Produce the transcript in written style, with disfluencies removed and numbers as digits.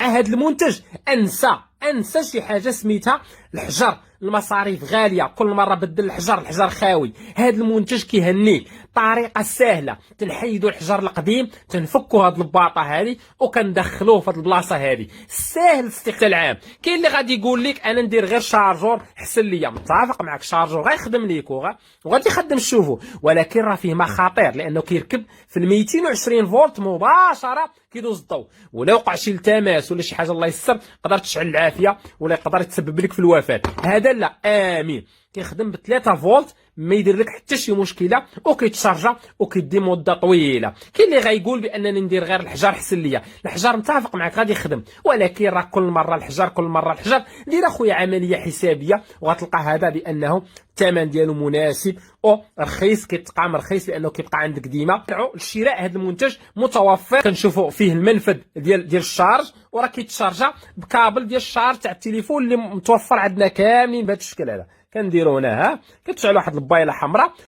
هذا المنتج انسى شي حاجه سميتها الحجر. المصاريف غاليه، كل مره بدل الحجر خاوي. هذا المنتج كيهنيك، طريقه سهله، تنحيدوا الحجر القديم، تنفكوا هاد الباطه هذه وكندخلوه في هاد البلاصه هذه، ساهل الاستخدام العام. كاين اللي غادي يقول لك انا ندير غير شارجور حسن ليا، متفق معك، شارجور غيخدم ليك وغادي يخدم شوفوا، ولكن راه فيه مخاطر لانه كيركب في 220 فولت مباشره كيدوز الضوء، ولا وقع شي التماس ولا شي حاجه الله يستر يقدر تشعل العافيه ولا يقدر يتسبب لك في الوفاه. هذا لا، امين، كيخدم ب 3 فولت، ما يدير لك حتى شي مشكله، وكيتشارجا وكيدي مده طويله. كاين اللي غايقول بانني ندير غير الحجر حسن ليا، الحجر متفق معك غادي يخدم، ولكن راه كل مره الحجر. دير اخويا عمليه حسابيه وغتلقى هذا بانه الثمن ديالو مناسب ورخيص، كيتقام رخيص لانه كيبقى عندك ديما. الشراء هذا المنتج متوفر، كنشوفوا فيه المنفذ ديال الشارج، وراه كيتشارجا بكابل ديال الشارج تاع التليفون اللي متوفر عندنا كاملين بهذا الشكل هذا. كنديروا هنا كتشعل واحد البايله حمراء